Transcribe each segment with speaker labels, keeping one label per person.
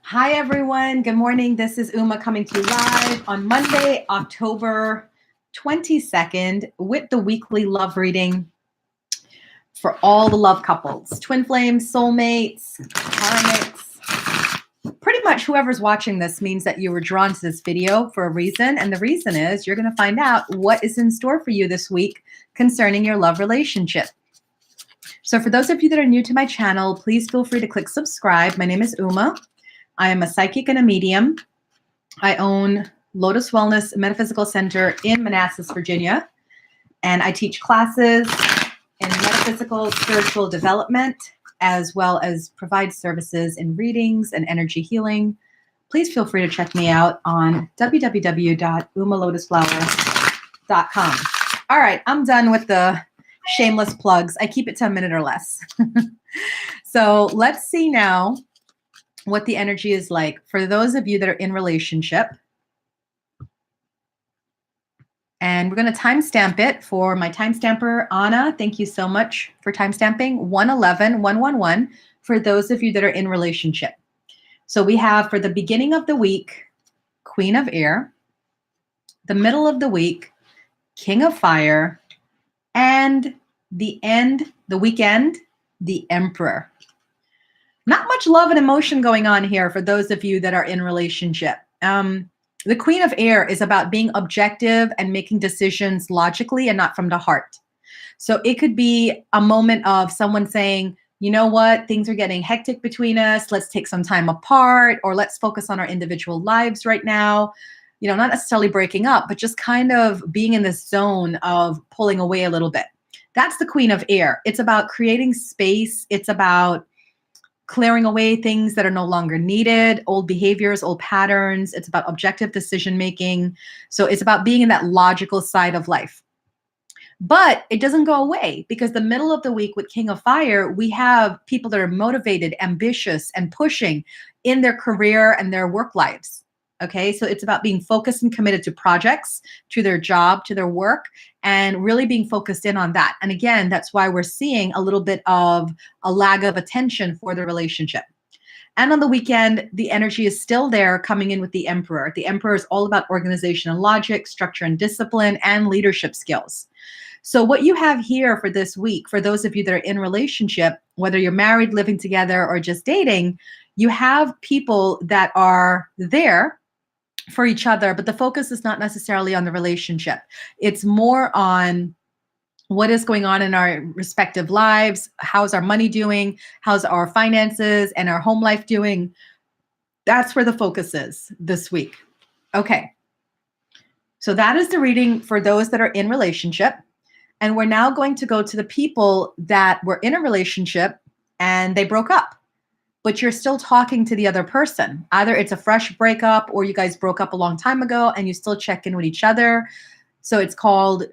Speaker 1: Hi, everyone. Good morning. This is Uma coming to you live on Monday, October 22nd, with the weekly love reading for all the love couples, twin flames, soulmates, karmics. Pretty much whoever's watching this means that you were drawn to this video for a reason. And the reason is you're going to find out what is in store for you this week concerning your love relationship. So for those of you that are new to my channel, please feel free to click subscribe. My name is Uma. I am a psychic and a medium. I own Lotus Wellness Metaphysical Center in Manassas, Virginia, and I teach classes in metaphysical spiritual development, as well as provide services in readings and energy healing. Please feel free to check me out on www.umalotusflower.com. All right, I'm done with the shameless plugs. I keep it to a minute or less. So let's see now what the energy is like for those of you that are in relationship. And we're going to timestamp it for my timestamper, Anna. Thank you so much for timestamping 111-111 for those of you that are in relationship. So we have for the beginning of the week, Queen of Air, the middle of the week, King of Fire, and the end, the weekend, the Emperor. Not much love and emotion going on here for those of you that are in relationship. The Queen of Air is about being objective and making decisions logically and not from the heart. So it could be a moment of someone saying, you know what, things are getting hectic between us. Let's take some time apart, or let's focus on our individual lives right now. You know, not necessarily breaking up, but just kind of being in this zone of pulling away a little bit. That's the Queen of Air. It's about creating space. It's about clearing away things that are no longer needed, old behaviors, old patterns. It's about objective decision making. So it's about being in that logical side of life. But it doesn't go away, because the middle of the week with King of Fire, we have people that are motivated, ambitious, and pushing in their career and their work lives. Okay, so it's about being focused and committed to projects, to their job, to their work, and really being focused in on that. And again, that's why we're seeing a little bit of a lag of attention for the relationship. And on the weekend, the energy is still there, coming in with the Emperor. The Emperor is all about organization and logic, structure and discipline, and leadership skills. So what you have here for this week, for those of you that are in relationship, whether you're married, living together, or just dating, you have people that are there for each other, but the focus is not necessarily on the relationship. It's more on what is going on in our respective lives. How's our money doing? How's our finances and our home life doing? That's where the focus is this week. Okay. So that is the reading for those that are in relationship. And we're now going to go to the people that were in a relationship and they broke up, but you're still talking to the other person. Either it's a fresh breakup or you guys broke up a long time ago and you still check in with each other. So it's called,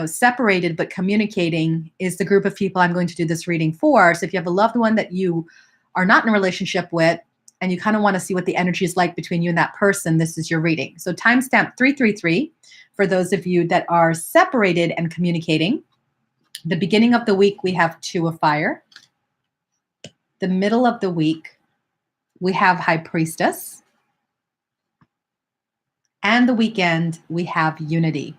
Speaker 1: separated but communicating is the group of people I'm going to do this reading for. So if you have a loved one that you are not in a relationship with and you kind of want to see what the energy is like between you and that person, this is your reading. So timestamp 333 for those of you that are separated and communicating. The beginning of the week, we have Two of Fire. The middle of the week, we have High Priestess. And the weekend, we have Unity.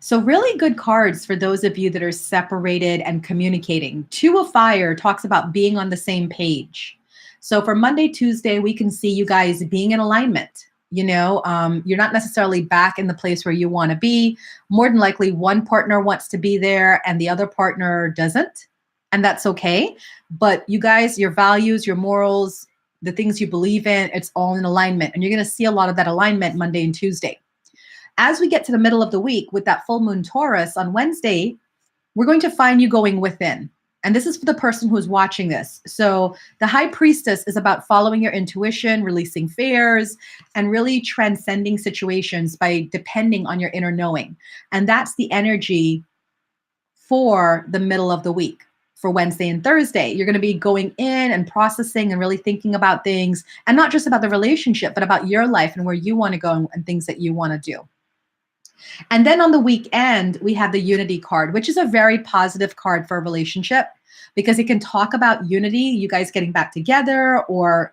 Speaker 1: So really good cards for those of you that are separated and communicating. Two of Fire talks about being on the same page. So for Monday, Tuesday, we can see you guys being in alignment. You're not necessarily back in the place where you want to be. More than likely, one partner wants to be there and the other partner doesn't. And that's okay. But you guys, your values, your morals, the things you believe in, it's all in alignment. And you're going to see a lot of that alignment Monday and Tuesday. As we get to the middle of the week with that full moon Taurus on Wednesday, we're going to find you going within. And this is for the person who's watching this. So the High Priestess is about following your intuition, releasing fears, and really transcending situations by depending on your inner knowing. And that's the energy for the middle of the week. For Wednesday and Thursday, you're going to be going in and processing and really thinking about things, and not just about the relationship, but about your life and where you want to go and things that you want to do. And then on the weekend, we have the unity card, which is a very positive card for a relationship because it can talk about unity, you guys getting back together or,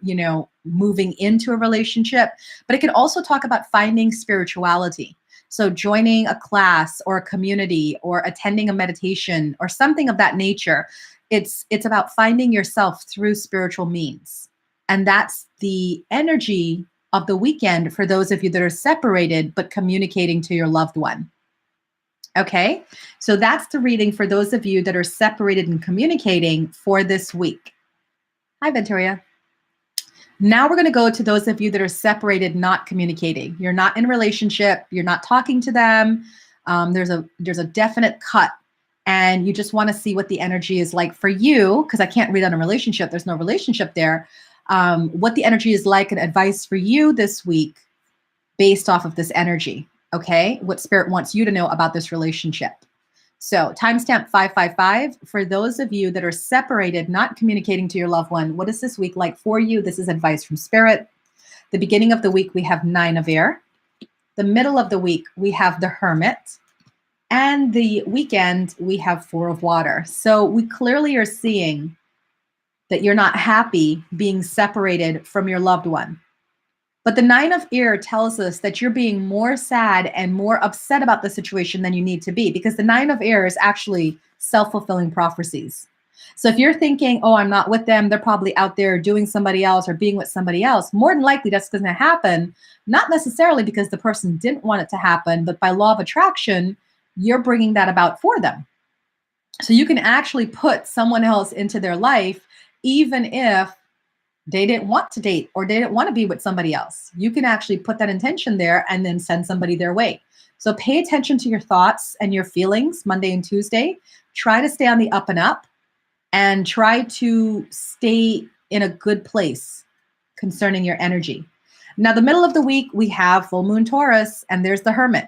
Speaker 1: moving into a relationship, but it can also talk about finding spirituality. So joining a class or a community or attending a meditation or something of that nature. It's about finding yourself through spiritual means. And that's the energy of the weekend for those of you that are separated but communicating to your loved one. Okay, so that's the reading for those of you that are separated and communicating for this week. Hi, Venturia. Now we're going to go to those of you that are separated, not communicating. You're not in a relationship. You're not talking to them. There's a definite cut, and you just want to see what the energy is like for you, because I can't read on a relationship. There's no relationship there. What the energy is like and advice for you this week based off of this energy. Okay, what spirit wants you to know about this relationship. So timestamp 555, for those of you that are separated, not communicating to your loved one, what is this week like for you? This is advice from spirit. The beginning of the week, we have 9 of air. The middle of the week, we have the Hermit. And the weekend, we have 4 of water. So we clearly are seeing that you're not happy being separated from your loved one. But the 9 of air tells us that you're being more sad and more upset about the situation than you need to be, because the 9 of air is actually self-fulfilling prophecies. So if you're thinking, oh, I'm not with them, they're probably out there doing somebody else or being with somebody else, more than likely that's going to happen, not necessarily because the person didn't want it to happen, but by law of attraction, you're bringing that about for them. So you can actually put someone else into their life, even if they didn't want to date or they didn't want to be with somebody else. You can actually put that intention there and then send somebody their way. So pay attention to your thoughts and your feelings Monday and Tuesday. Try to stay on the up and up and try to stay in a good place concerning your energy. Now, the middle of the week, we have full moon Taurus, and there's the Hermit.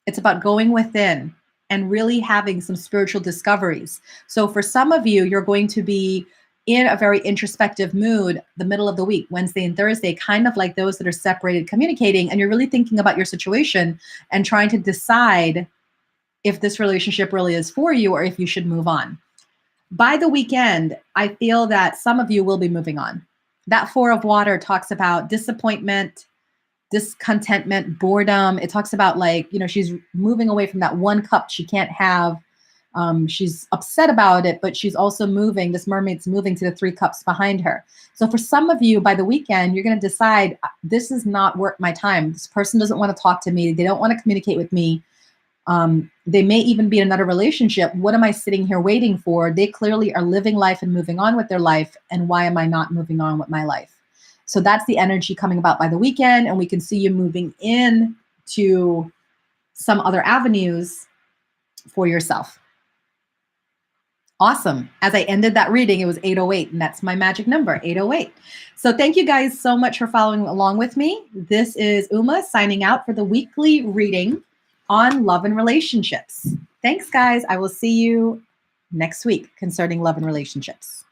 Speaker 1: It's about going within and really having some spiritual discoveries. So for some of you, you're going to be in a very introspective mood the middle of the week, Wednesday and Thursday, kind of like those that are separated communicating, and you're really thinking about your situation and trying to decide if this relationship really is for you or if you should move on. By the weekend, I feel that some of you will be moving on. That 4 of water talks about disappointment, discontentment, boredom. It talks about she's moving away from that one cup she can't have. She's upset about it, but she's also moving. This mermaid's moving to the 3 cups behind her. So for some of you, by the weekend, you're going to decide, this is not worth my time. This person doesn't want to talk to me. They don't want to communicate with me. They may even be in another relationship. What am I sitting here waiting for? They clearly are living life and moving on with their life. And why am I not moving on with my life? So that's the energy coming about by the weekend. And we can see you moving in to some other avenues for yourself. Awesome. As I ended that reading, it was 808, and that's my magic number, 808. So thank you guys so much for following along with me. This is Uma signing out for the weekly reading on love and relationships. Thanks, guys. I will see you next week concerning love and relationships.